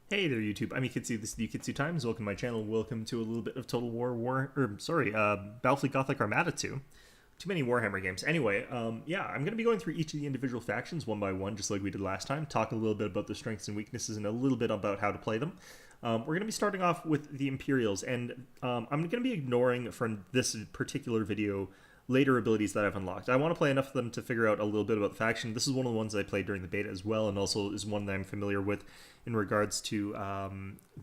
Hey there, YouTube. I'm Yukitsu. This is the Yukitsu Times. Welcome to my channel. Welcome to a little bit of Total Battlefleet Gothic Armada 2. Too many Warhammer games. Anyway, yeah, I'm going to be going through each of the individual factions one by one, just like we did last time. Talk a little bit about their strengths and weaknesses and a little bit about how to play them. We're going to be starting off with the Imperials, and I'm going to be ignoring from this particular video later abilities that I've unlocked. I want to play enough of them to figure out a little bit about the faction. This is one of the ones I played during the beta as well, and also is one that I'm familiar with in regards to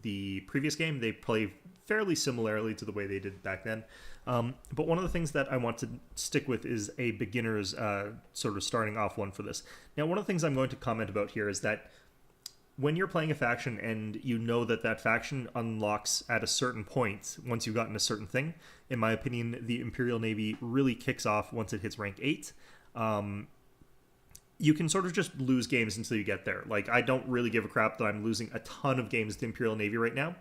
the previous game. They play fairly similarly to the way they did back then. But one of the things that I want to stick with is a beginner's sort of starting off one for this. Now, one of the things I'm going to comment about here is that when you're playing a faction and you know that that faction unlocks at a certain point once you've gotten a certain thing, in my opinion, the Imperial Navy really kicks off once it hits rank 8. You can sort of just lose games until you get there. Like, I don't really give a crap that I'm losing a ton of games to the Imperial Navy right now,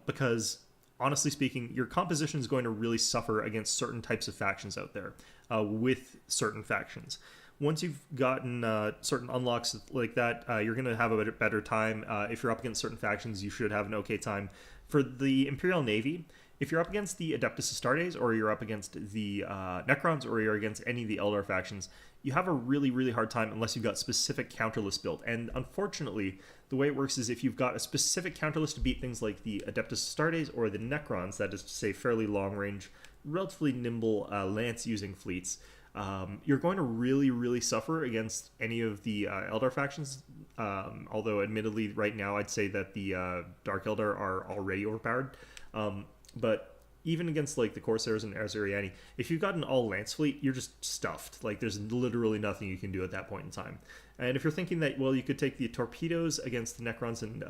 because honestly speaking, your composition is going to really suffer against certain types of factions out there with certain factions. Once you've gotten certain unlocks like that, you're going to have a better time. If you're up against certain factions, you should have an okay time. For the Imperial Navy, if you're up against the Adeptus Astartes, or you're up against the Necrons, or you're against any of the Eldar factions, you have a really, really hard time unless you've got specific counter lists built. And unfortunately, the way it works is if you've got a specific counter list to beat things like the Adeptus Astartes or the Necrons, that is to say fairly long range, relatively nimble lance-using fleets, you're going to really, really suffer against any of the Eldar factions. Although, admittedly, right now I'd say that the Dark Eldar are already overpowered. But even against like the Corsairs and Azuriani, if you've got an all Lance fleet, you're just stuffed. Like, there's literally nothing you can do at that point in time. And if you're thinking that, well, you could take the torpedoes against the Necrons and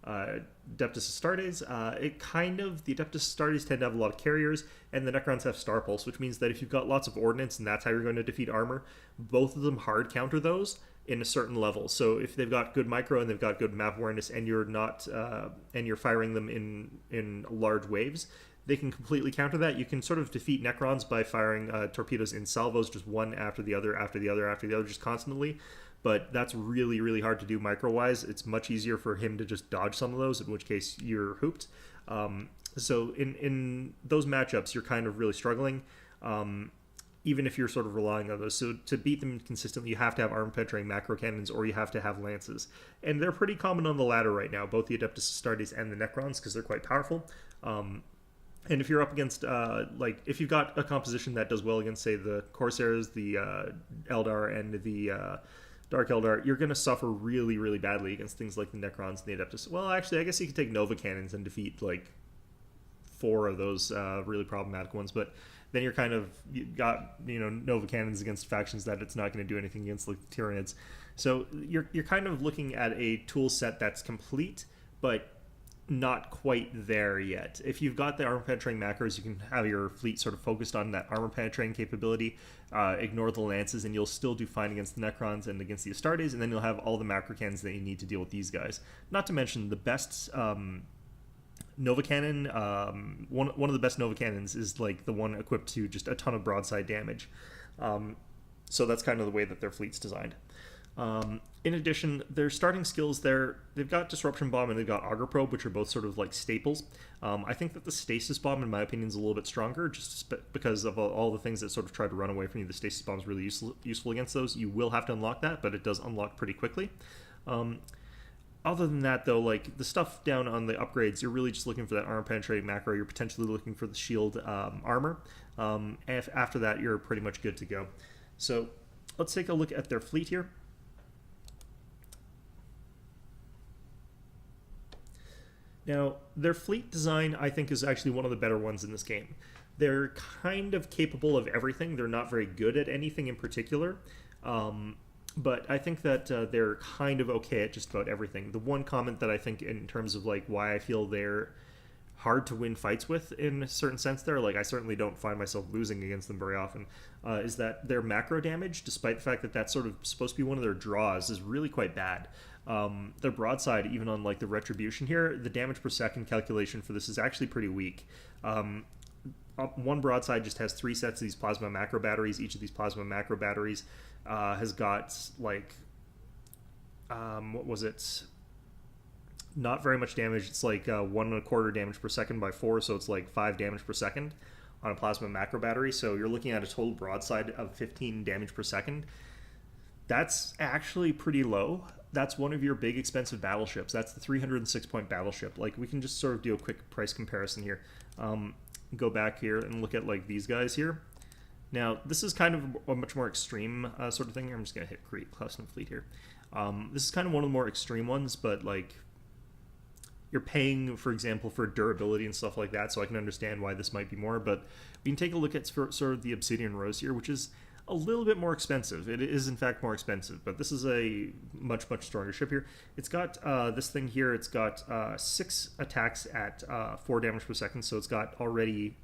Adeptus Astartes, the Adeptus Astartes tend to have a lot of carriers, and the Necrons have Star Pulse, which means that if you've got lots of ordnance and that's how you're going to defeat armor, both of them hard counter those in a certain level. So if they've got good micro and they've got good map awareness, and you're not and you're firing them in large waves, they can completely counter that. You can sort of defeat Necrons by firing torpedoes in salvos, just one after the other, after the other, after the other, just constantly. But that's really, really hard to do micro-wise. It's much easier for him to just dodge some of those, in which case you're hooped. So in those matchups, you're kind of really struggling, even if you're sort of relying on those. So to beat them consistently, you have to have armor-penetrating macro cannons, or you have to have lances. And they're pretty common on the latter right now, both the Adeptus Astartes and the Necrons, because they're quite powerful. And if you're up against, if you've got a composition that does well against, say, the Corsairs, the Eldar, and the Dark Eldar, you're going to suffer really, really badly against things like the Necrons and the Adeptus. Well, actually, I guess you could take Nova Cannons and defeat, like, 4 of those really problematic ones, but then you got Nova Cannons against factions that it's not going to do anything against, like the Tyranids. So you're kind of looking at a tool set that's complete, but not quite there yet. If you've got the armor penetrating macros, you can have your fleet sort of focused on that armor penetrating capability, ignore the lances, and you'll still do fine against the Necrons and against the Astartes, and then you'll have all the macro cannons that you need to deal with these guys. Not to mention the best Nova Cannon, one of the best Nova Cannons is like the one equipped to just a ton of broadside damage. So that's kind of the way that their fleet's designed. In addition, their starting skills they've got Disruption Bomb and they've got Auger Probe, which are both sort of like staples. I think that the Stasis Bomb, in my opinion, is a little bit stronger, just because of all the things that sort of try to run away from you. The Stasis Bomb is really useful against those. You will have to unlock that, but it does unlock pretty quickly. Other than that, though, like the stuff down on the upgrades, you're really just looking for that armor penetrating macro. You're potentially looking for the shield armor. After that, you're pretty much good to go. So let's take a look at their fleet here. Now, their fleet design, I think, is actually one of the better ones in this game. They're kind of capable of everything. They're not very good at anything in particular, but I think that they're kind of okay at just about everything. The one comment that I think in terms of like why I feel they're hard to win fights with in a certain sense there, like I certainly don't find myself losing against them very often, is that their macro damage, despite the fact that that's sort of supposed to be one of their draws, is really quite bad. Their broadside, even on like the retribution here, the damage per second calculation for this is actually pretty weak. One broadside just has 3 sets of these plasma macro batteries. Each of these plasma macro batteries has got like what was it, not very much damage. It's like 1.25 damage per second by 4, so it's like 5 damage per second on a plasma macro battery. So you're looking at a total broadside of 15 damage per second. That's actually pretty low. That's one of your big expensive battleships. That's the 306-point battleship. Like, we can just sort of do a quick price comparison here. Go back here and look at like these guys here. Now, this is kind of a much more extreme sort of thing. I'm just going to hit create custom fleet here. This is kind of one of the more extreme ones, but like, you're paying, for example, for durability and stuff like that, so I can understand why this might be more. But we can take a look at sort of the Obsidian Rose here, which is a little bit more expensive. It is, in fact, more expensive, but this is a much, much stronger ship here. It's got this thing here. It's got 6 attacks at 4 damage per second, so it's got already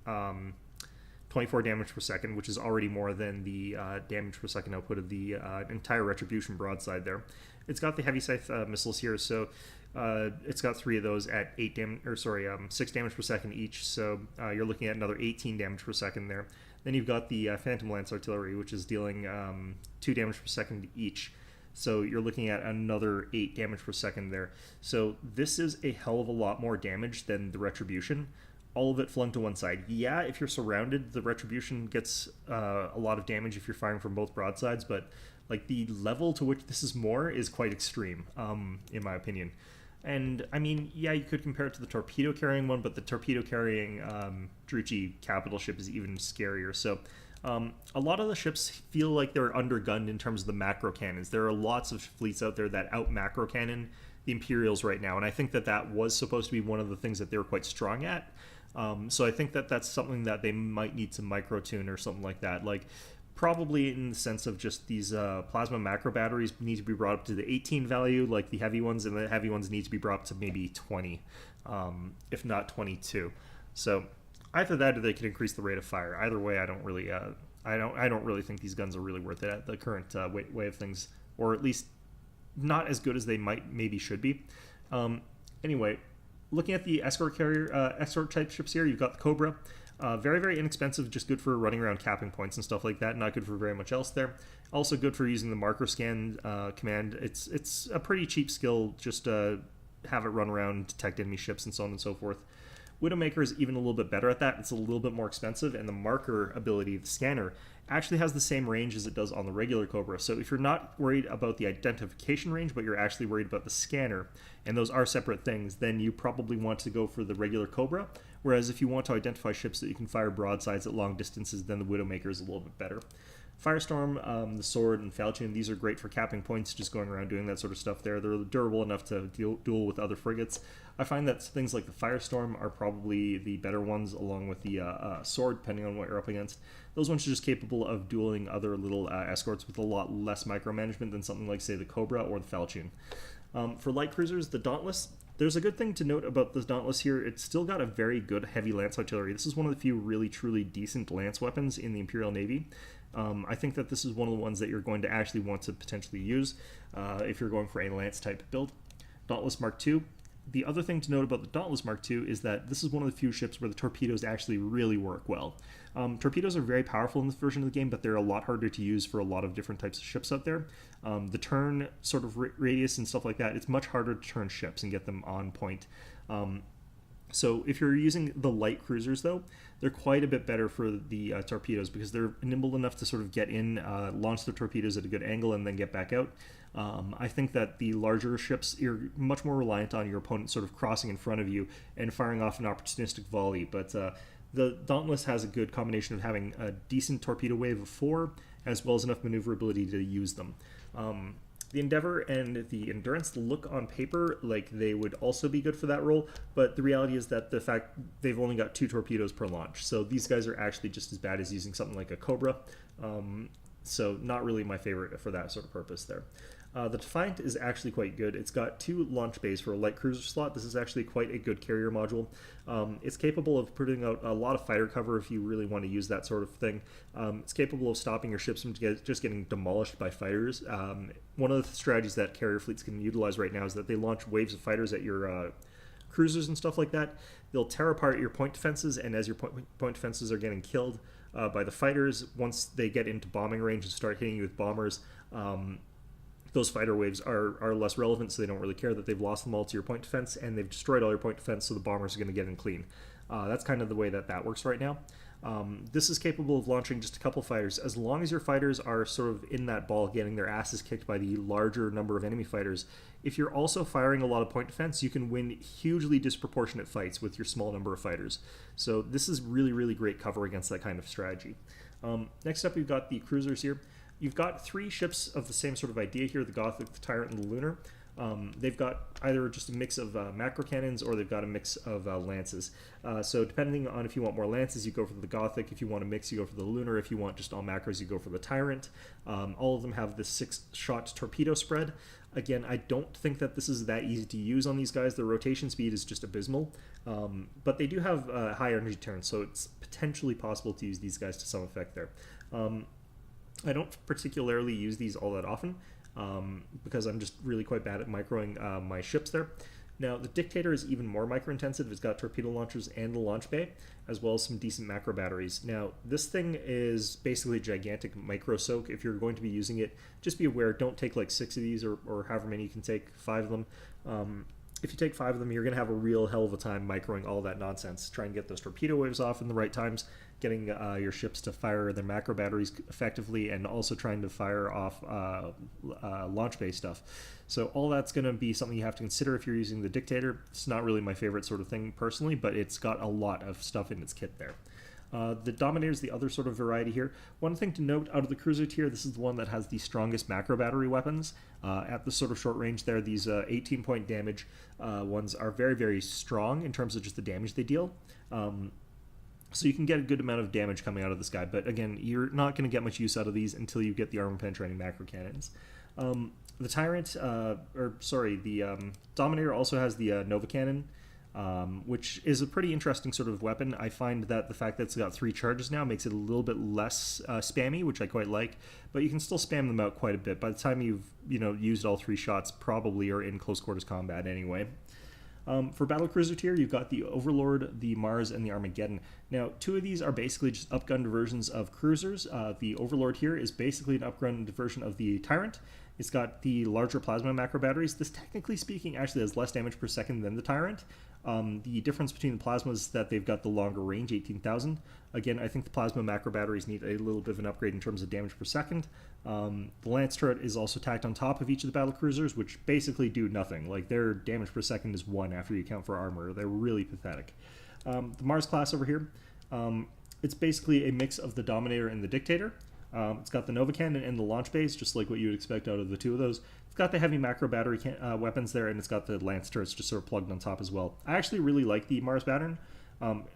24 damage per second, which is already more than the damage per second output of the entire Retribution broadside there. It's got the heavy scythe missiles here, so it's got 3 of those at 6 damage per second each, so you're looking at another 18 damage per second there. Then you've got the Phantom Lance Artillery, which is dealing 2 damage per second each, so you're looking at another 8 damage per second there. So this is a hell of a lot more damage than the Retribution. All of it flung to one side. Yeah, if you're surrounded, the Retribution gets a lot of damage if you're firing from both broadsides, but like the level to which this is more is quite extreme, in my opinion. And I mean, yeah, you could compare it to the torpedo carrying one, but the torpedo carrying Druchii capital ship is even scarier. So a lot of the ships feel like they're undergunned in terms of the macro cannons. There are lots of fleets out there that out macro cannon the Imperials right now, and I think that that was supposed to be one of the things that they were quite strong at. So I think that that's something that they might need to micro tune or something like that. Like, probably in the sense of just these plasma macro batteries need to be brought up to the 18 value, like the heavy ones, and the heavy ones need to be brought up to maybe 20, if not 22. So either that, or they could increase the rate of fire. Either way, I don't really think these guns are really worth it at the current way of things, or at least not as good as they maybe should be. Anyway, looking at the escort type ships here, you've got the Cobra. Very, very inexpensive, just good for running around capping points and stuff like that. Not good for very much else there. Also good for using the marker scan command. It's a pretty cheap skill, just have it run around, detect enemy ships, and so on and so forth. Widowmaker is even a little bit better at that. It's a little bit more expensive, and the marker ability, the scanner, actually has the same range as it does on the regular Cobra. So if you're not worried about the identification range, but you're actually worried about the scanner, and those are separate things, then you probably want to go for the regular Cobra. Whereas if you want to identify ships that you can fire broadsides at long distances, then the Widowmaker is a little bit better. Firestorm, the Sword, and Falchion, these are great for capping points, just going around doing that sort of stuff there. They're durable enough to duel with other frigates. I find that things like the Firestorm are probably the better ones, along with the Sword, depending on what you're up against. Those ones are just capable of dueling other little escorts with a lot less micromanagement than something like, say, the Cobra or the Falchion. For light cruisers, the Dauntless, there's a good thing to note about this Dauntless here. It's still got a very good heavy lance artillery. This is one of the few really, truly decent lance weapons in the Imperial Navy. I think that this is one of the ones that you're going to actually want to potentially use if you're going for a lance type build. Dauntless Mark II. The other thing to note about the Dauntless Mark II is that this is one of the few ships where the torpedoes actually really work well. Torpedoes are very powerful in this version of the game, but they're a lot harder to use for a lot of different types of ships out there. The turn sort of radius and stuff like that, it's much harder to turn ships and get them on point. So if you're using the light cruisers, though, they're quite a bit better for the torpedoes because they're nimble enough to sort of get in, launch the torpedoes at a good angle, and then get back out. I think that the larger ships, you're much more reliant on your opponent sort of crossing in front of you and firing off an opportunistic volley. But the Dauntless has a good combination of having a decent torpedo wave of 4, as well as enough maneuverability to use them. The Endeavor and the Endurance look on paper like they would also be good for that role, but the reality is that the fact they've only got 2 torpedoes per launch, so these guys are actually just as bad as using something like a Cobra, so not really my favorite for that sort of purpose there. The Defiant is actually quite good. It's got 2 launch bays for a light cruiser slot. This is actually quite a good carrier module. It's capable of putting out a lot of fighter cover if you really want to use that sort of thing. It's capable of stopping your ships from just getting demolished by fighters. One of the strategies that carrier fleets can utilize right now is that they launch waves of fighters at your cruisers and stuff like that. They'll tear apart your point defenses, and as your point defenses are getting killed by the fighters, once they get into bombing range and start hitting you with bombers, those fighter waves are less relevant, so they don't really care that they've lost them all to your point defense, and they've destroyed all your point defense, so the bombers are going to get in clean. That's kind of the way that works right now. This is capable of launching just a couple fighters. As long as your fighters are sort of in that ball getting their asses kicked by the larger number of enemy fighters, if you're also firing a lot of point defense, you can win hugely disproportionate fights with your small number of fighters. So this is really, really great cover against that kind of strategy. Next up, we've got the cruisers here. You've got 3 ships of the same sort of idea here, the Gothic, the Tyrant, and the Lunar. They've got either just a mix of macro cannons, or they've got a mix of lances. So depending on if you want more lances, you go for the Gothic. If you want a mix, you go for the Lunar. If you want just all macros, you go for the Tyrant. All of them have this 6-shot torpedo spread. Again, I don't think that this is that easy to use on these guys. Their rotation speed is just abysmal. But they do have high energy turns, so it's potentially possible to use these guys to some effect there. I don't particularly use these all that often, because I'm just really quite bad at microing my ships there. Now, the Dictator is even more micro-intensive. It's got torpedo launchers and the launch bay, as well as some decent macro batteries. Now, this thing is basically a gigantic micro-soak. If you're going to be using it, just be aware, don't take like 6 of these, or however many you can take, 5 of them. If you take 5 of them, you're going to have a real hell of a time microing all that nonsense. Try and get those torpedo waves off in the right times, getting your ships to fire their macro batteries effectively, and also trying to fire off launch bay stuff. So all that's going to be something you have to consider if you're using the Dictator. It's not really my favorite sort of thing personally, but it's got a lot of stuff in its kit there. The Dominator is the other sort of variety here. One thing to note, out of the cruiser tier, this is the one that has the strongest macro battery weapons. At the sort of short range there, these 18-point damage ones are very, very strong in terms of just the damage they deal. So you can get a good amount of damage coming out of this guy, but again, you're not going to get much use out of these until you get the armor-penetrating macro cannons. The Tyrant, the Dominator also has the Nova Cannon, which is a pretty interesting sort of weapon. I find that the fact that it's got 3 charges now makes it a little bit less spammy, which I quite like, but you can still spam them out quite a bit. By the time you've used all 3 shots, probably are in close quarters combat anyway. For battlecruiser tier, you've got the Overlord, the Mars, and the Armageddon. Now, 2 of these are basically just upgunned versions of cruisers. The Overlord here is basically an upgunned version of the Tyrant. It's got the larger plasma macro batteries. This, technically speaking, actually has less damage per second than the Tyrant. The difference between the plasmas is that they've got the longer range, 18,000. Again, I think the plasma macro batteries need a little bit of an upgrade in terms of damage per second. The Lance turret is also tacked on top of each of the battle cruisers, which basically do nothing. Like, their damage per second is 1 after you account for armor. They're really pathetic. The Mars class over here, it's basically a mix of the Dominator and the Dictator. It's got the Nova Cannon and the launch base, just like what you would expect out of the 2 of those. It's got the heavy macro battery weapons there, and it's got the Lance turrets just sort of plugged on top as well. I actually really like the Mars pattern.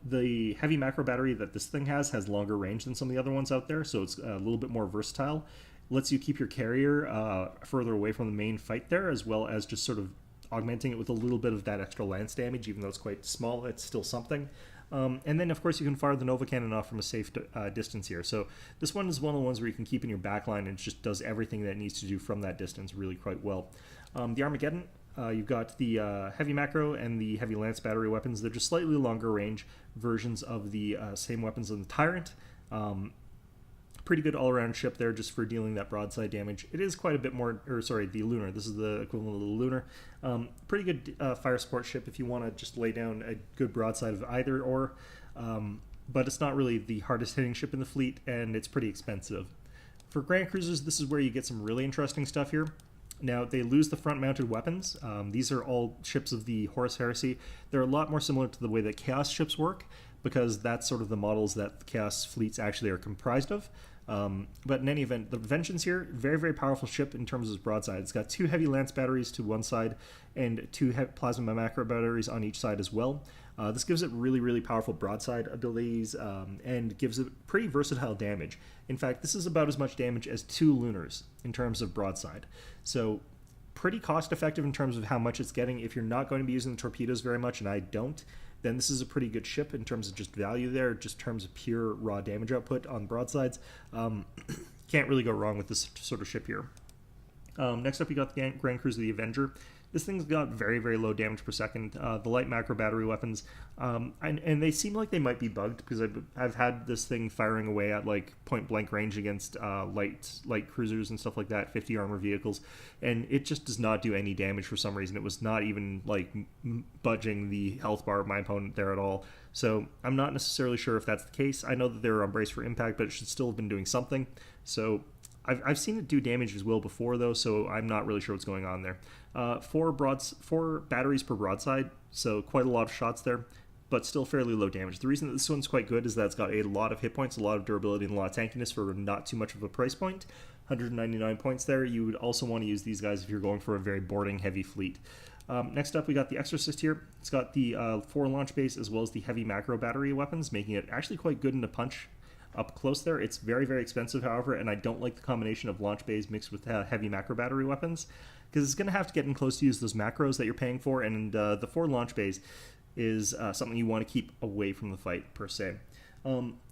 The heavy macro battery that this thing has longer range than some of the other ones out there, so it's a little bit more versatile. Lets you keep your carrier further away from the main fight there, as well as just sort of augmenting it with a little bit of that extra lance damage. Even though it's quite small, it's still something. And then, of course, you can fire the Nova Cannon off from a safe distance here. So this one is one of the ones where you can keep in your backline, and it just does everything that it needs to do from that distance really quite well. The Armageddon, you've got the heavy macro and the heavy lance battery weapons. They're just slightly longer range versions of the same weapons on the Tyrant. Pretty good all-around ship there just for dealing that broadside damage. It is quite a bit more, the Lunar. This is the equivalent of the Lunar. Pretty good fire support ship if you want to just lay down a good broadside of either or. But it's not really the hardest hitting ship in the fleet, and it's pretty expensive. For Grand Cruisers, this is where you get some really interesting stuff here. Now, they lose the front-mounted weapons. These are all ships of the Horus Heresy. They're a lot more similar to the way that Chaos ships work, because that's sort of the models that the Chaos fleets actually are comprised of. But in any event, the Vengeance here, very, very powerful ship in terms of its broadside. It's got 2 heavy lance batteries to one side and 2 plasma macro batteries on each side as well. This gives it really, really powerful broadside abilities and gives it pretty versatile damage. In fact, this is about as much damage as 2 Lunars in terms of broadside. So pretty cost effective in terms of how much it's getting. If you're not going to be using the torpedoes very much, and I don't, then this is a pretty good ship in terms of just value there, just in terms of pure raw damage output on broadsides. Can't really go wrong with this sort of ship here. Next up, you got the Grand Cruiser, the Avenger. This thing's got very, very low damage per second. The light macro battery weapons, and they seem like they might be bugged, because I've had this thing firing away at like point blank range against light cruisers and stuff like that, 50 armor vehicles, and it just does not do any damage for some reason. It was not even like budging the health bar of my opponent there at all. So I'm not necessarily sure if that's the case. I know that they were on brace for impact, but it should still have been doing something. So I've seen it do damage as well before, though, so I'm not really sure what's going on there. 4 batteries per broadside, so quite a lot of shots there, but still fairly low damage. The reason that this one's quite good is that it's got a lot of hit points, a lot of durability, and a lot of tankiness for not too much of a price point. 199 points there. You would also want to use these guys if you're going for a very boarding heavy fleet. Next up, we got the Exorcist here. It's got the 4 launch base as well as the heavy macro battery weapons, making it actually quite good in a punch up close there. It's very, very expensive, however, and I don't like the combination of launch bays mixed with heavy macro battery weapons, because it's going to have to get in close to use those macros that you're paying for, and the 4 launch bays is something you want to keep away from the fight, per se.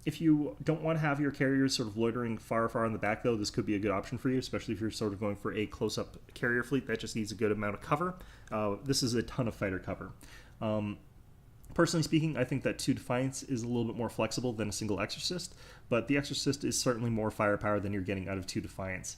If you don't want to have your carriers sort of loitering far, far in the back, though, this could be a good option for you, especially if you're sort of going for a close-up carrier fleet that just needs a good amount of cover. This is a ton of fighter cover. Personally speaking, I think that 2 Defiance is a little bit more flexible than a single Exorcist, but the Exorcist is certainly more firepower than you're getting out of 2 Defiance.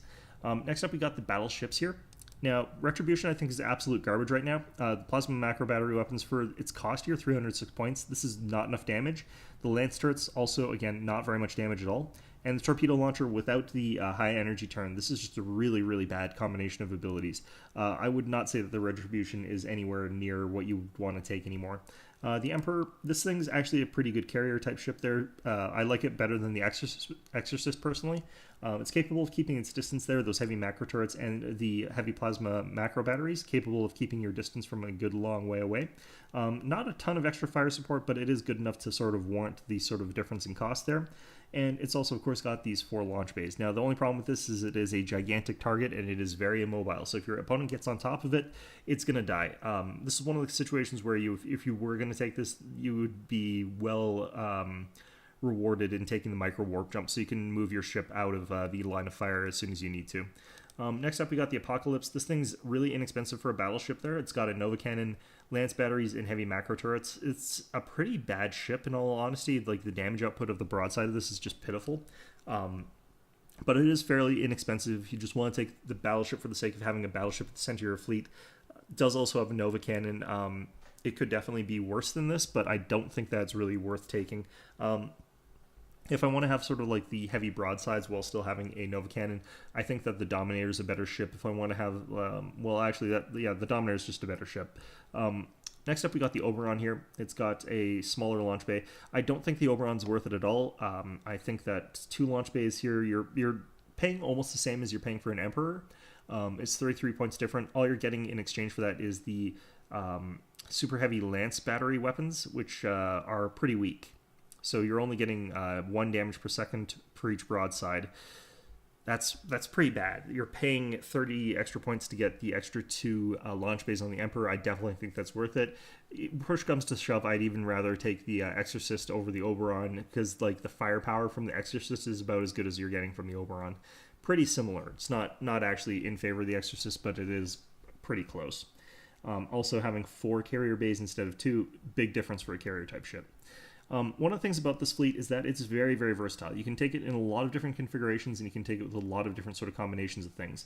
Next up, we got the battleships here. Now, Retribution, I think, is absolute garbage right now. The Plasma Macro Battery weapons, for its cost here, 306 points. This is not enough damage. The Lance Turrets, also, again, not very much damage at all. And the Torpedo Launcher without the high energy turn. This is just a really, really bad combination of abilities. I would not say that the Retribution is anywhere near what you would want to take anymore. The Emperor, this thing's actually a pretty good carrier type ship there. I like it better than the Exorcist personally. It's capable of keeping its distance there, those heavy macro turrets, and the heavy plasma macro batteries, capable of keeping your distance from a good long way away. Not a ton of extra fire support, but it is good enough to sort of warrant the sort of difference in cost there. And it's also, of course, got these 4 launch bays. Now, the only problem with this is it is a gigantic target, and it is very immobile. So if your opponent gets on top of it, it's going to die. This is one of the situations where if you were going to take this, you would be well rewarded in taking the micro warp jump, so you can move your ship out of the line of fire as soon as you need to. Next up, we got the Apocalypse. This thing's really inexpensive for a battleship there. It's got a Nova Cannon, Lance batteries, and heavy macro turrets. It's a pretty bad ship, in all honesty. Like, the damage output of the broadside of this is just pitiful. But it is fairly inexpensive if you just want to take the battleship for the sake of having a battleship at the center of your fleet. It does also have a Nova Cannon. It could definitely be worse than this, but I don't think that's really worth taking. If I want to have sort of like the heavy broadsides while still having a Nova Cannon, I think that the Dominator is a better ship. If I want to have, the Dominator is just a better ship. Next up, we got the Oberon here. It's got a smaller launch bay. I don't think the Oberon's worth it at all. I think that 2 launch bays here, you're paying almost the same as you're paying for an Emperor. It's 33 points different. All you're getting in exchange for that is the super heavy Lance battery weapons, which are pretty weak. So you're only getting 1 damage per second per each broadside. That's pretty bad. You're paying 30 extra points to get the extra 2 launch bays on the Emperor. I definitely think that's worth it. Push comes to shove, I'd even rather take the Exorcist over the Oberon, because like the firepower from the Exorcist is about as good as you're getting from the Oberon. Pretty similar. It's not actually in favor of the Exorcist, but it is pretty close. Also, having 4 carrier bays instead of 2, big difference for a carrier type ship. One of the things about this fleet is that it's very, very versatile. You can take it in a lot of different configurations, and you can take it with a lot of different sort of combinations of things.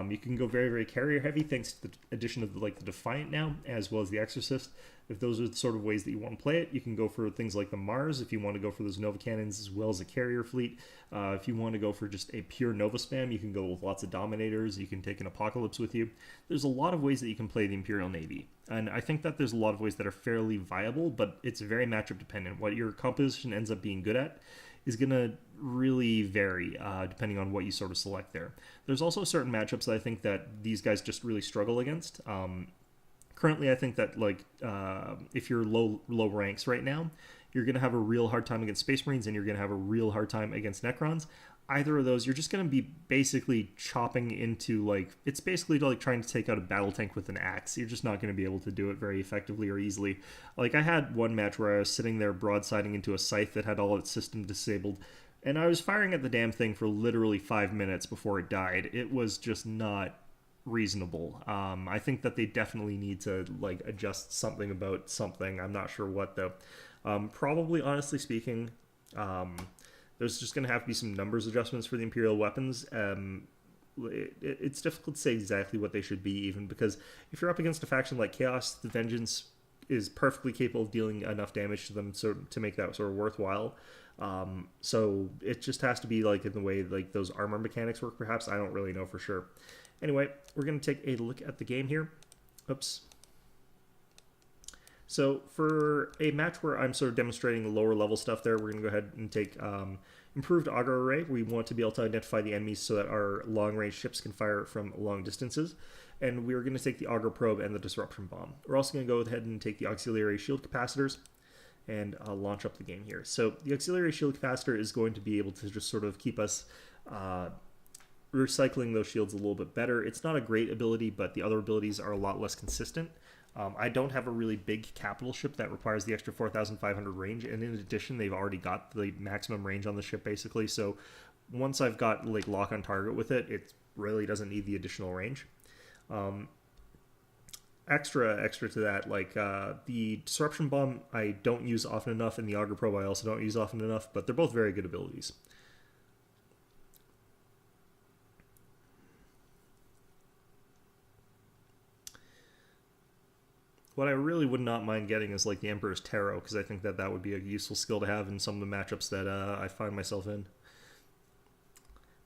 You can go very, very carrier heavy thanks to the addition of the Defiant now, as well as the Exorcist. If those are the sort of ways that you want to play it, you can go for things like the Mars if you want to go for those Nova Cannons as well as a carrier fleet. If you want to go for just a pure Nova spam, you can go with lots of Dominators. You can take an Apocalypse with you. There's a lot of ways that you can play the Imperial Navy. And I think that there's a lot of ways that are fairly viable, but it's very matchup dependent. What your composition ends up being good at is going to really vary depending on what you sort of select there. There's also certain matchups that I think that these guys just really struggle against. Currently, I think that if you're low ranks right now, you're going to have a real hard time against Space Marines, and you're going to have a real hard time against Necrons. Either of those, you're just going to be basically chopping into, it's basically like trying to take out a battle tank with an axe. You're just not going to be able to do it very effectively or easily. Like, I had one match where I was sitting there broadsiding into a scythe that had all its systems disabled, and I was firing at the damn thing for literally 5 minutes before it died. It was just not reasonable. I think that they definitely need to like adjust something about something. I'm not sure what though. Probably, honestly speaking, there's just going to have to be some numbers adjustments for the Imperial weapons. It's difficult to say exactly what they should be, even because if you're up against a faction like Chaos, the Vengeance is perfectly capable of dealing enough damage to them to make that sort of worthwhile. So it just has to be like in the way like those armor mechanics work, perhaps. I don't really know for sure. Anyway, we're going to take a look at the game here. Oops. So for a match where I'm sort of demonstrating the lower level stuff there, we're going to go ahead and take improved auger array. We want to be able to identify the enemies so that our long range ships can fire from long distances. And we're going to take the auger probe and the disruption bomb. We're also going to go ahead and take the auxiliary shield capacitors and launch up the game here. So the auxiliary shield capacitor is going to be able to just sort of keep us recycling those shields a little bit better. It's not a great ability, but the other abilities are a lot less consistent. I don't have a really big capital ship that requires the extra 4,500 range, and in addition, they've already got the maximum range on the ship, basically. So once I've got like lock on target with it, it really doesn't need the additional range. Extra to that, like the disruption bomb, I don't use often enough, and the auger probe I also don't use often enough, but they're both very good abilities. What I really would not mind getting is like the Emperor's Tarot, because I think that that would be a useful skill to have in some of the matchups that I find myself in.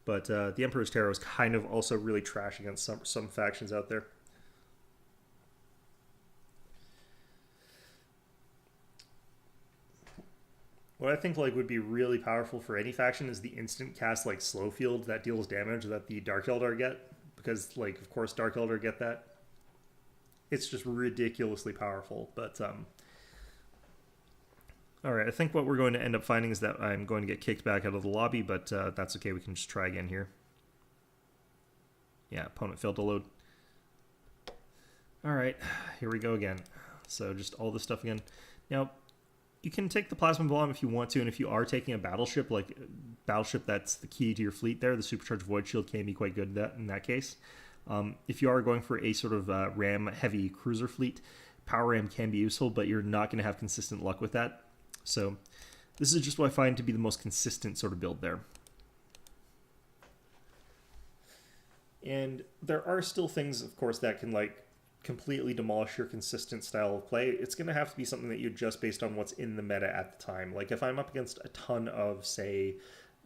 But the Emperor's Tarot is kind of also really trash against some factions out there. What I think like would be really powerful for any faction is the instant cast like slow field that deals damage that the Dark Eldar get, because like of course Dark Eldar get that. It's just ridiculously powerful, but alright, I think what we're going to end up finding is that I'm going to get kicked back out of the lobby, but that's okay, we can just try again here. Yeah, opponent failed to load. Alright, here we go again. So just all this stuff again. Now, you can take the plasma bomb if you want to, and if you are taking a battleship, like battleship that's the key to your fleet there, the supercharged void shield can be quite good in that case. If you are going for a sort of ram heavy cruiser fleet, power ram can be useful, but you're not going to have consistent luck with that. So this is just what I find to be the most consistent sort of build there. And there are still things, of course, that can like completely demolish your consistent style of play. It's going to have to be something that you adjust based on what's in the meta at the time. Like if I'm up against a ton of, say,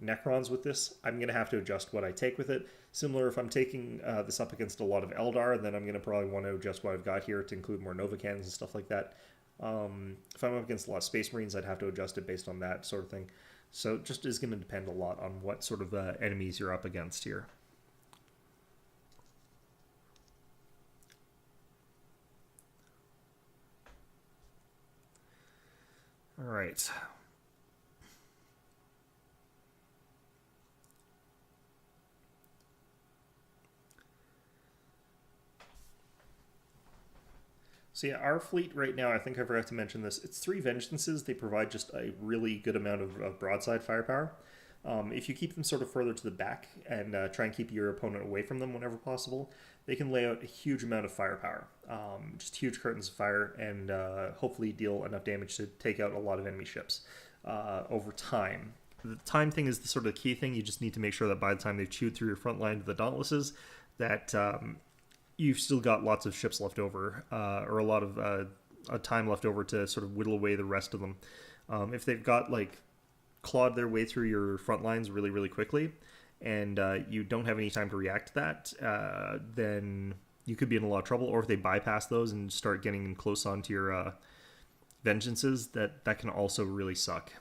Necrons with this, I'm going to have to adjust what I take with it. Similar if I'm taking this up against a lot of Eldar, then I'm going to probably want to adjust what I've got here to include more Nova cannons and stuff like that. If I'm up against a lot of Space Marines, I'd have to adjust it based on that sort of thing. So it just is going to depend a lot on what sort of enemies you're up against here. All right. So yeah, our fleet right now, I think I forgot to mention this, it's 3 Vengeances. They provide just a really good amount of broadside firepower. If you keep them sort of further to the back and try and keep your opponent away from them whenever possible, they can lay out a huge amount of firepower. Just huge curtains of fire, and hopefully deal enough damage to take out a lot of enemy ships over time. The time thing is the sort of key thing. You just need to make sure that by the time they've chewed through your front line to the Dauntlesses, that you've still got lots of ships left over, or a lot of time left over to sort of whittle away the rest of them. If they've got like clawed their way through your front lines really, really quickly, and you don't have any time to react to that, then you could be in a lot of trouble. Or if they bypass those and start getting close onto your Vengeances, that can also really suck.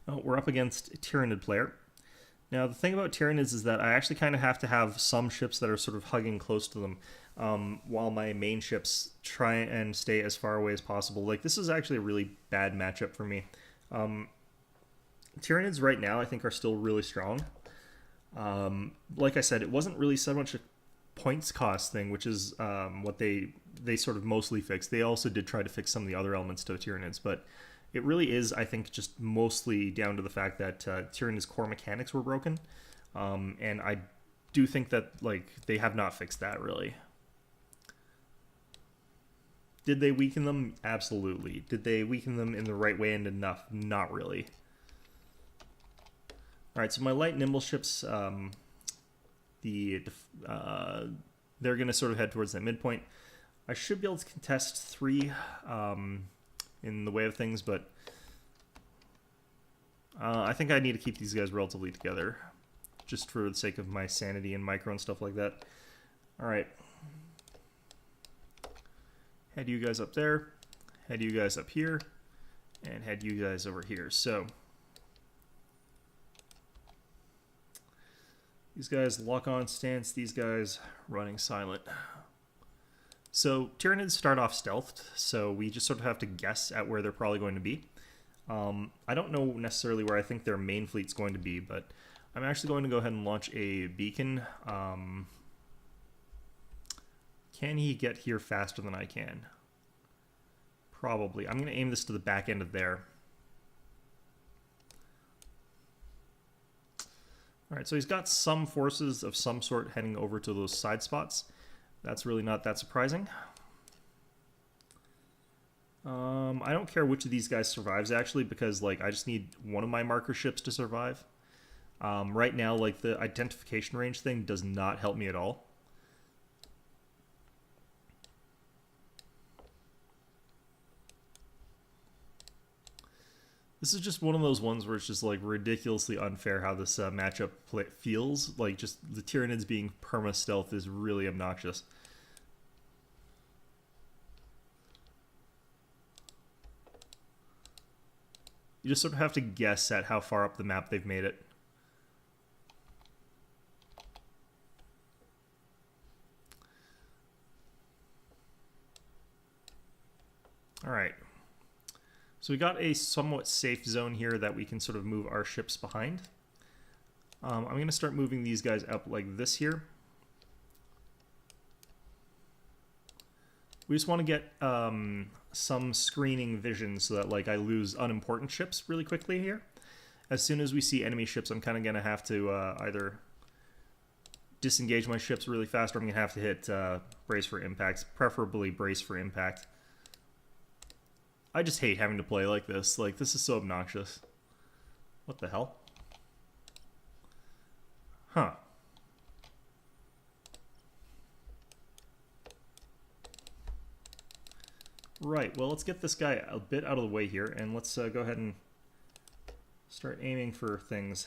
Oh, we're up against a Tyranid player. Now, the thing about Tyranids is that I actually kind of have to have some ships that are sort of hugging close to them, while my main ships try and stay as far away as possible. Like, this is actually a really bad matchup for me. Tyranids right now, I think, are still really strong. Like I said, it wasn't really so much a points cost thing, which is what they sort of mostly fixed. They also did try to fix some of the other elements to Tyranids, but it really is, I think, just mostly down to the fact that Tyranids' core mechanics were broken. And I do think that like they have not fixed that really. Did they weaken them? Absolutely. Did they weaken them in the right way and enough? Not really. All right, so my light nimble ships, they're going to sort of head towards that midpoint. I should be able to contest 3 in the way of things, but I think I need to keep these guys relatively together, just for the sake of my sanity and micro and stuff like that. All right. Head you guys up there, head you guys up here, and head you guys over here. So these guys lock on stance, these guys running silent. So Tyranids start off stealthed, so we just sort of have to guess at where they're probably going to be. I don't know necessarily where I think their main fleet's going to be, but I'm actually going to go ahead and launch a beacon. Can he get here faster than I can? Probably. I'm going to aim this to the back end of there. Alright, so he's got some forces of some sort heading over to those side spots. That's really not that surprising. I don't care which of these guys survives, actually, because like I just need one of my marker ships to survive. Right now, like the identification range thing does not help me at all. This is just one of those ones where it's just like ridiculously unfair how this matchup feels. Like just the Tyranids being perma-stealth is really obnoxious. You just sort of have to guess at how far up the map they've made it. Alright. So we got a somewhat safe zone here that we can sort of move our ships behind. I'm going to start moving these guys up like this here. We just want to get some screening vision so that like I lose unimportant ships really quickly here. As soon as we see enemy ships, I'm kind of going to have to either disengage my ships really fast, or I'm going to have to hit brace for impact, preferably brace for impact. I just hate having to play like this. Like, this is so obnoxious. What the hell? Huh. Right, well, let's get this guy a bit out of the way here, and let's go ahead and start aiming for things.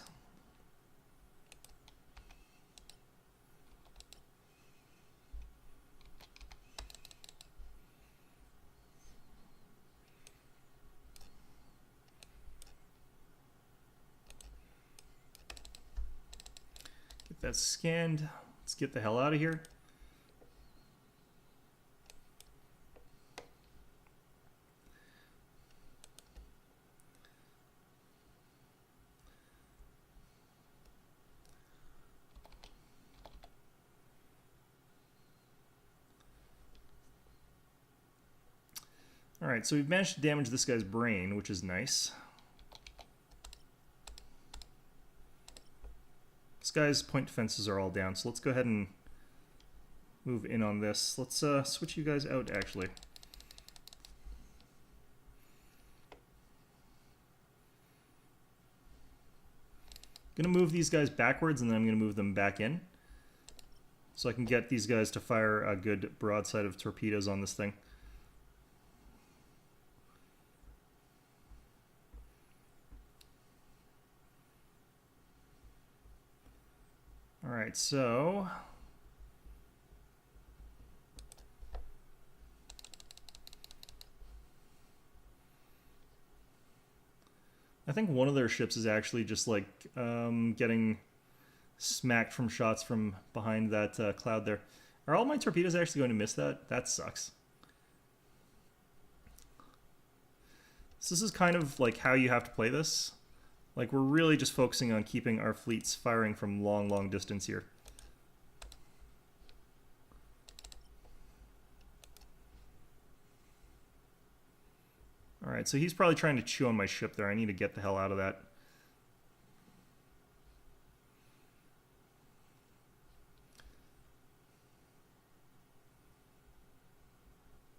Get that scanned. Let's get the hell out of here. Alright, so we've managed to damage this guy's brain, which is nice. This guy's point defenses are all down, so let's go ahead and move in on this. Let's switch you guys out, actually. I'm going to move these guys backwards, and then I'm going to move them back in. So I can get these guys to fire a good broadside of torpedoes on this thing. Alright, so I think one of their ships is actually just like getting smacked from shots from behind that cloud there. Are all my torpedoes actually going to miss that? That sucks. So this is kind of like how you have to play this. Like, we're really just focusing on keeping our fleets firing from long, long distance here. Alright, so he's probably trying to chew on my ship there. I need to get the hell out of that.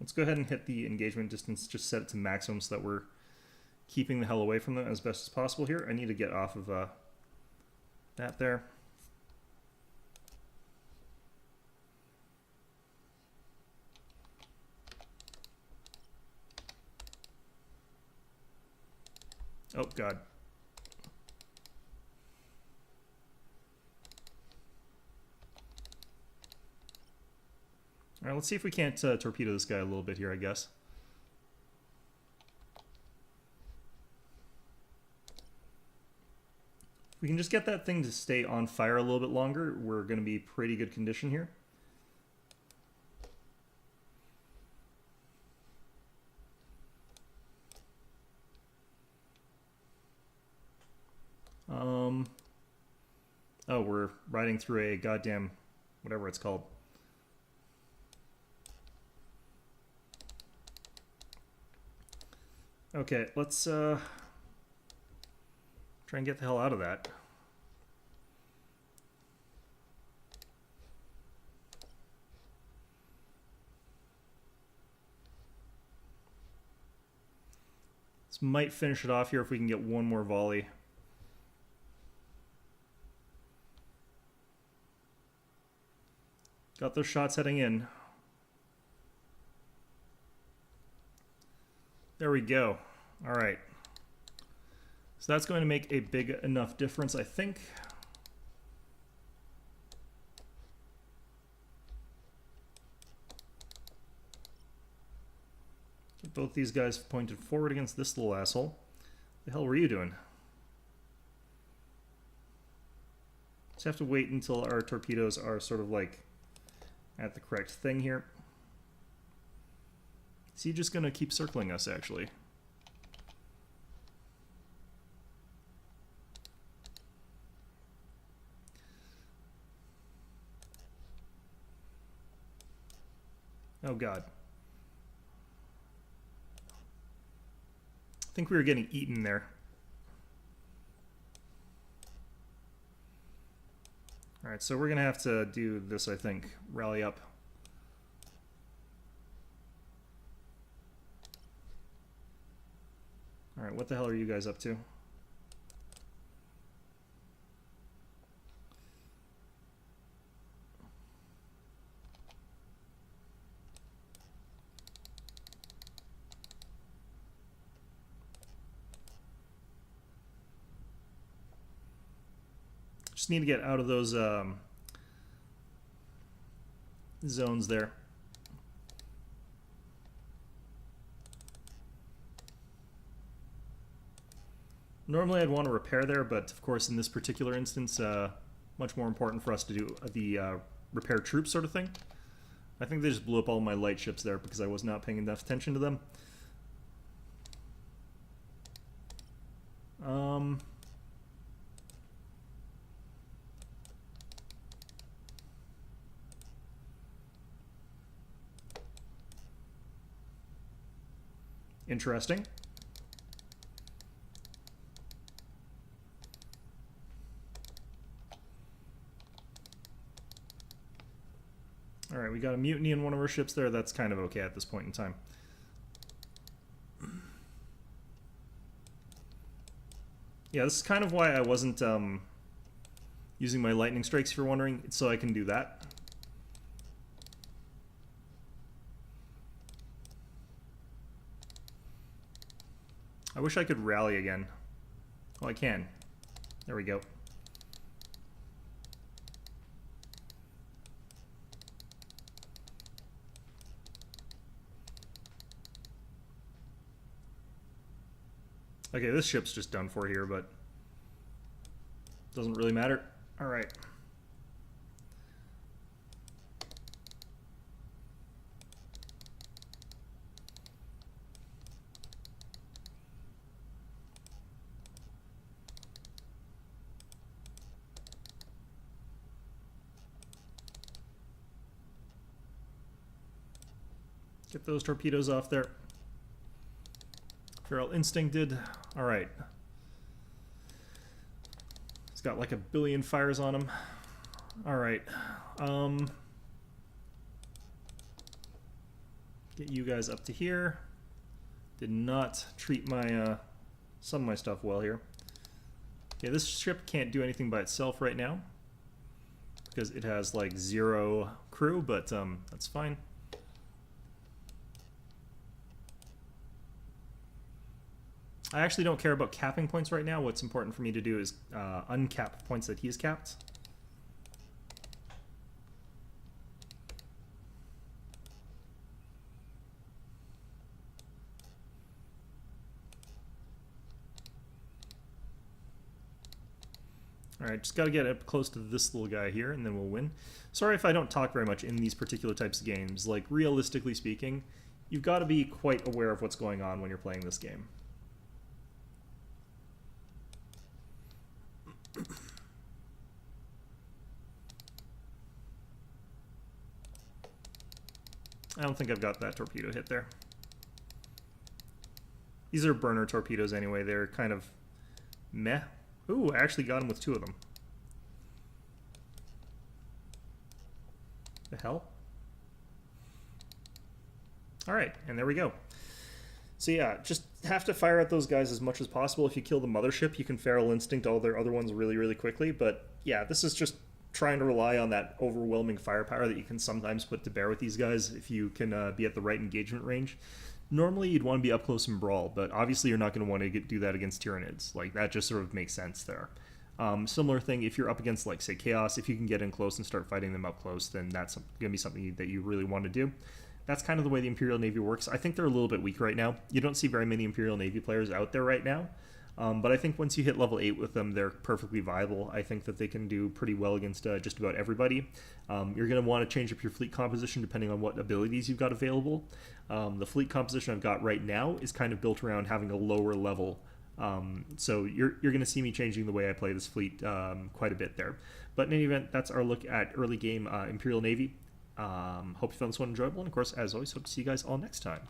Let's go ahead and hit the engagement distance, just set it to maximum so that we're keeping the hell away from them as best as possible here. I need to get off of that there. Oh, God. All right, let's see if we can't torpedo this guy a little bit here, I guess. If we can just get that thing to stay on fire a little bit longer, we're going to be pretty good condition here. Oh, we're riding through a goddamn whatever it's called. Okay, let's try and get the hell out of that. This might finish it off here if we can get one more volley. Got those shots heading in. There we go. All right. So that's going to make a big enough difference, I think. Get both these guys pointed forward against this little asshole. The hell were you doing? Just have to wait until our torpedoes are sort of like at the correct thing here. Is he just going to keep circling us, actually? Oh, God. I think we were getting eaten there. Alright, so we're going to have to do this, I think. Rally up. Alright, what the hell are you guys up to? Just need to get out of those zones there. Normally I'd want to repair there, but of course in this particular instance, much more important for us to do the repair troops sort of thing. I think they just blew up all my light ships there because I was not paying enough attention to them. Interesting. Alright, we got a mutiny in one of our ships there. That's kind of okay at this point in time. Yeah, this is kind of why I wasn't using my lightning strikes, if you're wondering. It's so I can do that. I wish I could rally again. Oh, I can. There we go. Okay, this ship's just done for here, but doesn't really matter. All right. Get those torpedoes off there. Feral Instinct did. Alright. He's got like 1 billion fires on him. Alright. Get you guys up to here. Did not treat my some of my stuff well here. Okay, this ship can't do anything by itself right now because it has like 0 crew, but that's fine. I actually don't care about capping points right now. What's important for me to do is uncap points that he's capped. Alright, just got to get up close to this little guy here, and then we'll win. Sorry if I don't talk very much in these particular types of games. Like, realistically speaking, you've got to be quite aware of what's going on when you're playing this game. I don't think I've got that torpedo hit there. These are burner torpedoes anyway. They're kind of meh. Ooh, I actually got him with 2 of them. The hell? Alright, and there we go. So yeah, just have to fire at those guys as much as possible. If you kill the mothership, you can feral instinct all their other ones really, really quickly. But yeah, this is just trying to rely on that overwhelming firepower that you can sometimes put to bear with these guys if you can be at the right engagement range. Normally, you'd want to be up close and brawl, but obviously you're not going to want to do that against Tyranids. Like, that just sort of makes sense there. Similar thing, if you're up against, like, say, Chaos, if you can get in close and start fighting them up close, then that's going to be something that you really want to do. That's kind of the way the Imperial Navy works. I think they're a little bit weak right now. You don't see very many Imperial Navy players out there right now. But I think once you hit level 8 with them, they're perfectly viable. I think that they can do pretty well against just about everybody. You're going to want to change up your fleet composition depending on what abilities you've got available. The fleet composition I've got right now is kind of built around having a lower level. So you're going to see me changing the way I play this fleet quite a bit there. But in any event, that's our look at early game Imperial Navy. Hope you found this one enjoyable. And of course, as always, hope to see you guys all next time.